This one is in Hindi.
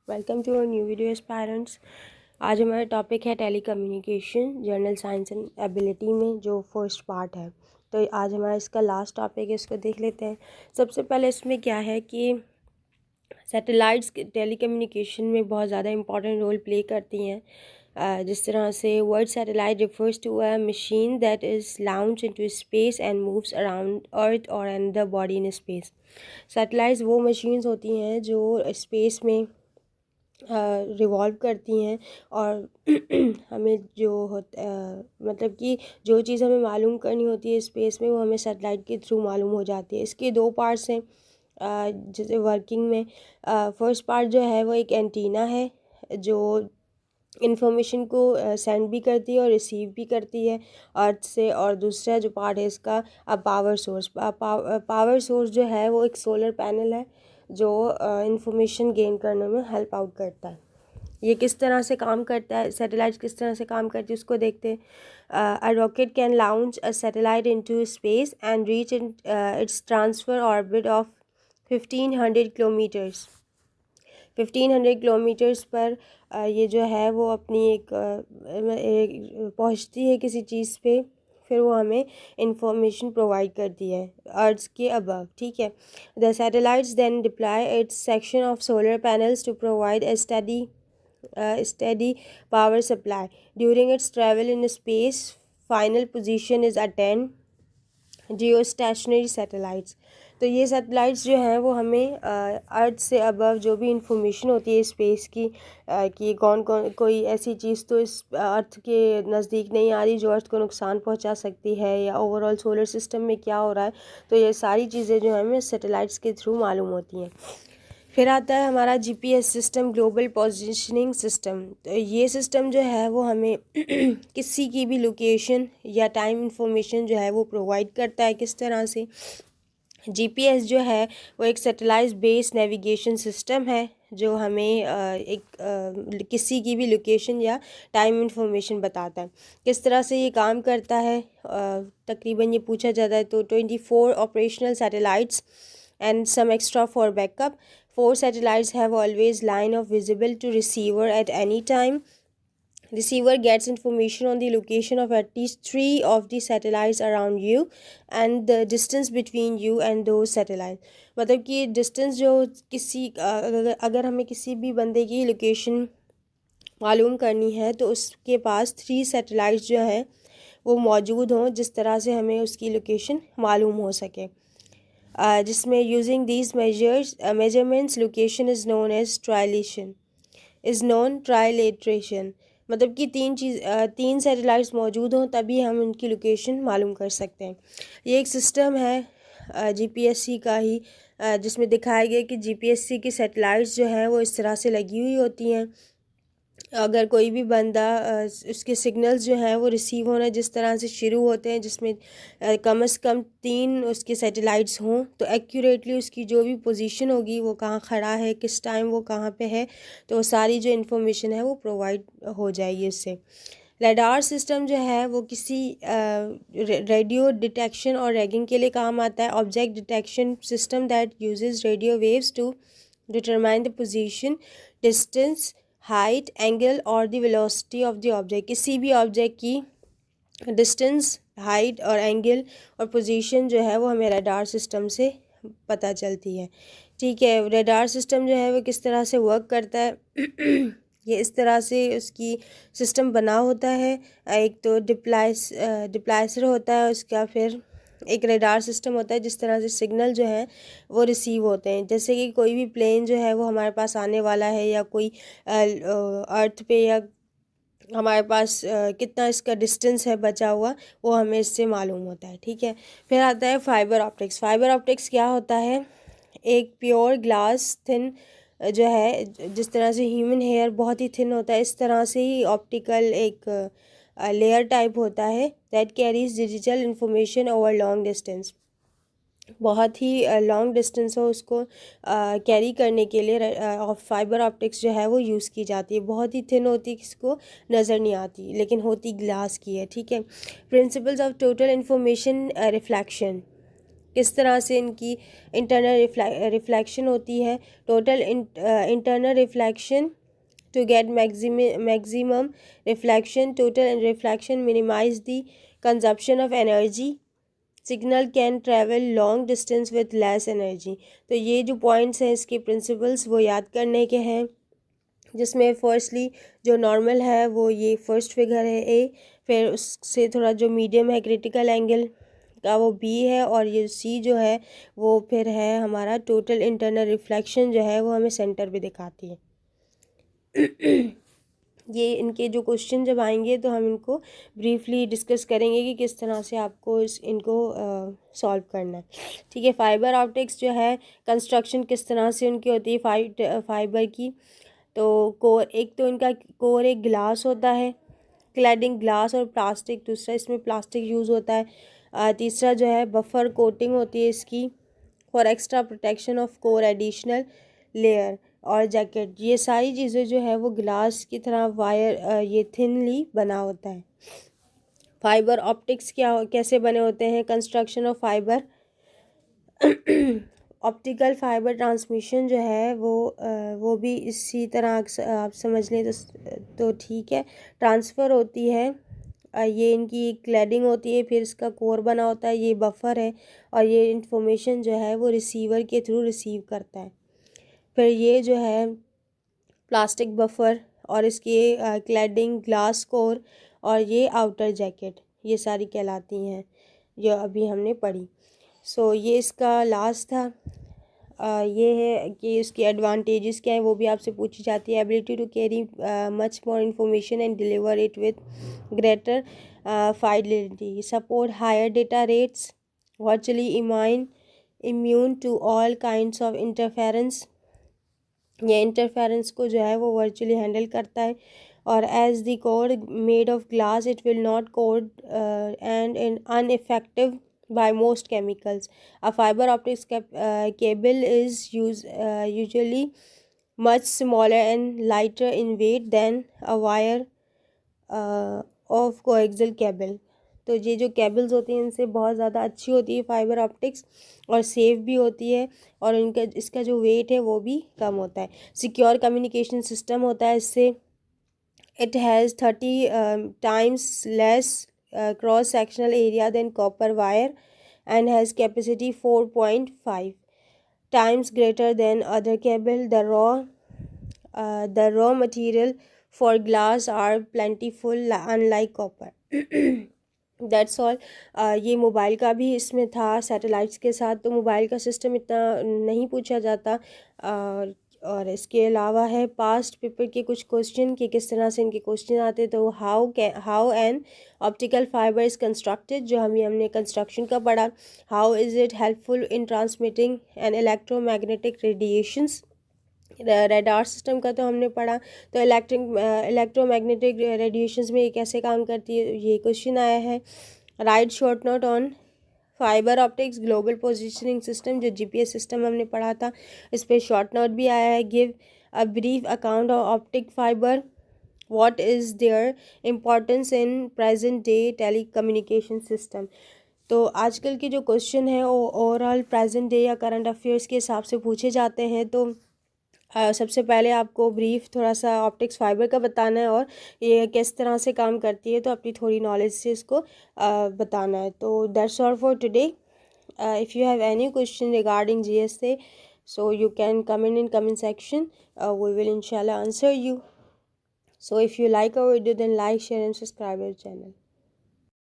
Welcome to our new video aspirants. आज हमारा टॉपिक है telecommunication general science and ability में जो फर्स्ट पार्ट है। तो आज हमारा इसका लास्ट टॉपिक है, इसको देख लेते हैं। सबसे पहले इसमें क्या है कि सैटेलाइट्स टेलीकम्युनिकेशन में बहुत ज़्यादा इंपॉर्टेंट रोल प्ले करती हैं। जिस तरह से word satellite refers to a machine that is launch into space and moves around earth और another body in space. Satellites वो मशीन्स होती हैं जो स्पेस में रिवॉल्व करती हैं और हमें जो मतलब कि जो चीज़ हमें मालूम करनी होती है स्पेस में, वो हमें सैटेलाइट के थ्रू मालूम हो जाती है। इसके दो पार्ट्स हैं जैसे वर्किंग में। फर्स्ट पार्ट जो है वो एक एंटीना है जो इंफॉर्मेशन को सेंड भी करती है और रिसीव भी करती है अर्थ से। और दूसरा जो पार्ट है इसका पावर सोर्स। पावर सोर्स जो है वो एक सोलर पैनल है जो इंफॉर्मेशन गेन करने में हेल्प आउट करता है। ये किस तरह से काम करता है, सैटेलाइट किस तरह से काम करती है उसको देखते हैं। A rocket can launch a satellite into space and reach in its transfer orbit of 1500 kilometres. 1500 kilometres पर ये जो है वो अपनी एक पहुंचती है किसी चीज़ पे, फिर वो हमें इंफॉर्मेशन प्रोवाइड करती है अर्थ के अबव। ठीक है। The satellites then deploy its section of solar panels to provide a steady power supply during its travel in space. Final position is attained geostationary satellites. तो ये सैटेलाइट्स जो हैं वो हमें अर्थ से अबव जो भी इंफॉर्मेशन होती है स्पेस की, कि कौन कौन कोई ऐसी चीज़ तो इस अर्थ के नज़दीक नहीं आ रही जो अर्थ को नुकसान पहुंचा सकती है, या ओवरऑल सोलर सिस्टम में क्या हो रहा है, तो ये सारी चीज़ें जो हैं हमें सैटेलाइट्स के थ्रू मालूम होती हैं। फिर आता है हमारा GPS system, global positioning system. तो ये सिस्टम जो है वो हमें किसी की भी लोकेशन या टाइम इंफॉर्मेशन जो है वो प्रोवाइड करता है। किस तरह से? जीपीएस जो है वो एक सैटेलाइट बेस्ड नेविगेशन सिस्टम है जो हमें किसी की भी लोकेशन या टाइम इंफॉर्मेशन बताता है। किस तरह से ये काम करता है, तकरीबन ये पूछा जाता है। तो 24 operational satellites and some extra for backup. 4 satellites have always line of visible to receiver at any time. Receiver gets information on the location of at least 3 of the satellites around you and the distance between you and those satellites. मतलब कि डिस्टेंस जो किसी अगर हमें किसी भी बंदे की लोकेशन मालूम करनी है तो उसके पास 3 सैटेलाइट्स जो हैं वो मौजूद हों जिस तरह से हमें उसकी लोकेशन मालूम हो सके। जिसमें using these measurements location is known as trilateration. मतलब कि तीन सैटेलाइट्स मौजूद हों तभी हम उनकी लोकेशन मालूम कर सकते हैं। ये एक सिस्टम है जीपीएससी का ही, जिसमें दिखाया गया कि जीपीएससी की सैटेलाइट्स जो हैं वो इस तरह से लगी हुई होती हैं। अगर कोई भी बंदा उसके सिग्नल्स जो हैं वो रिसीव होना जिस तरह से शुरू होते हैं, जिसमें कम से कम 3 उसके सैटेलाइट्स हों, तो एक्यूरेटली उसकी जो भी पोजीशन होगी, वो कहाँ खड़ा है, किस टाइम वो कहाँ पे है, तो वो सारी जो इन्फॉर्मेशन है वो प्रोवाइड हो जाएगी उससे। रडार सिस्टम जो है वो किसी रेडियो डिटेक्शन और रैगिंग के लिए काम आता है। Object detection system that uses radio waves to determine the position, distance, height, angle और the velocity of the object. किसी भी ऑब्जेक्ट की डिस्टेंस, हाइट और एंगल और पोजीशन जो है वो हमें रडार सिस्टम से पता चलती है। ठीक है। रडार सिस्टम जो है वो किस तरह से वर्क करता है ये इस तरह से उसकी सिस्टम बना होता है। एक तो डिप्लाइसर होता है उसका, फिर एक रडार सिस्टम होता है जिस तरह से सिग्नल जो है वो रिसीव होते हैं। जैसे कि कोई भी प्लेन जो है वो हमारे पास आने वाला है, या कोई अर्थ पे, या हमारे पास कितना इसका डिस्टेंस है बचा हुआ, वो हमें इससे मालूम होता है। ठीक है। फिर आता है फाइबर ऑप्टिक्स। फाइबर ऑप्टिक्स क्या होता है? एक प्योर ग्लास थिन जो है, जिस तरह से ह्यूमन हेयर बहुत ही थिन होता है, इस तरह से ही ऑप्टिकल एक लेयर टाइप होता है that carries digital information over long distance. बहुत ही लॉन्ग डिस्टेंस हो उसको कैरी करने के लिए फाइबर ऑप्टिक्स जो है वो यूज़ की जाती है। बहुत ही थिन होती है, किसको नज़र नहीं आती, लेकिन होती ग्लास की है। ठीक है। Principles of total information reflection. किस तरह से इनकी इंटरनल रिफ्लेक्शन होती है। Total internal reflection to get maximum reflection. Total reflection minimize the consumption of energy. Signal can travel long distance with less energy. तो ये जो पॉइंट्स हैं इसके प्रिंसिपल्स वो याद करने के हैं, जिसमें फर्स्टली जो नॉर्मल है वो ये फर्स्ट फिगर है ए, फिर उससे थोड़ा जो मीडियम है क्रिटिकल एंगल का वो बी है, और ये सी जो है वो फिर है हमारा टोटल इंटरनल रिफ्लेक्शन जो है वो हमें सेंटर पे दिखाती है। ये इनके जो क्वेश्चन जब आएंगे तो हम इनको ब्रीफली डिस्कस करेंगे कि किस तरह से आपको इनको सॉल्व करना है। ठीक है, फाइबर ऑप्टिक्स जो है कंस्ट्रक्शन किस तरह से उनकी होती है फाइबर की। तो कोर, एक तो इनका कोर एक ग्लास होता है, क्लैडिंग ग्लास और प्लास्टिक, दूसरा इसमें प्लास्टिक यूज़ होता है। तीसरा जो है बफर कोटिंग होती है इसकी for extra protection of core additional layer और जैकेट। ये सारी चीज़ें जो है वो ग्लास की तरह वायर ये थिनली बना होता है। फाइबर ऑप्टिक्स कैसे बने होते हैं, construction of fibre optical fibre transmission जो है वो भी इसी तरह आप समझ लें तो ठीक है। ट्रांसफ़र होती है, ये इनकी क्लैडिंग होती है, फिर इसका कोर बना होता है, ये बफर है, और ये इंफॉर्मेशन जो है वो रिसीवर के थ्रू रिसीव करता है। फिर ये जो है प्लास्टिक बफर और इसकी क्लैडिंग ग्लास कोर और ये आउटर जैकेट, ये सारी कहलाती हैं जो अभी हमने पढ़ी। सो ये इसका लास्ट था। ये है कि इसकी एडवांटेजेस क्या हैं वो भी आपसे पूछी जाती है। Ability to carry much more information and deliver it with greater fidelity, support higher data rates, virtually immune to all kinds of interference, ये इंटरफेरेंस को जो है वो वर्चुअली हैंडल करता है। और as the core made of glass it will not corrode and in ineffective by most chemicals. A fiber optics cable is usually much smaller and lighter in weight than a wire of coaxial cable. तो ये जो केबल्स होती हैं इनसे बहुत ज़्यादा अच्छी होती है फाइबर ऑप्टिक्स, और सेफ भी होती है, और इसका जो वेट है वो भी कम होता है। सिक्योर कम्युनिकेशन सिस्टम होता है इससे। It has 30 times less cross sectional area than copper wire and has capacity 4.5 times greater than other cable. The raw material for glass are plentiful unlike copper. That's all. ये मोबाइल का भी इसमें था सैटेलाइट्स के साथ, तो मोबाइल का सिस्टम इतना नहीं पूछा जाता। और इसके अलावा है पास्ट पेपर के कुछ क्वेश्चन कि किस तरह से इनके क्वेश्चन आते, तो how an optical fibre is constructed, जो हमने कंस्ट्रक्शन का पढ़ा। How is it helpful in transmitting an electromagnetic radiations, radar system का तो हमने पढ़ा। तो इलेक्ट्रोमैग्नेटिक रेडिएशंस में ये कैसे काम करती है, ये क्वेश्चन आया है। Right short note on fibre optics global positioning system, जो जीपीएस सिस्टम हमने पढ़ा था, इस पर शॉर्ट नोट भी आया है। Give a brief account of optic fibre, what is there importance in present day telecommunication system. तो आजकल के जो क्वेश्चन है वो ओवरऑल प्रेजेंट डे या करंट अफेयर्स के हिसाब से पूछे जाते हैं। तो सबसे पहले आपको ब्रीफ थोड़ा सा ऑप्टिक्स फाइबर का बताना है और ये किस तरह से काम करती है, तो अपनी थोड़ी नॉलेज से इसको बताना है। तो that's all for today. If you have any question regarding GSA, so you can comment in comment section. We will inshallah answer you. So if you like our video, then like, share and subscribe our channel.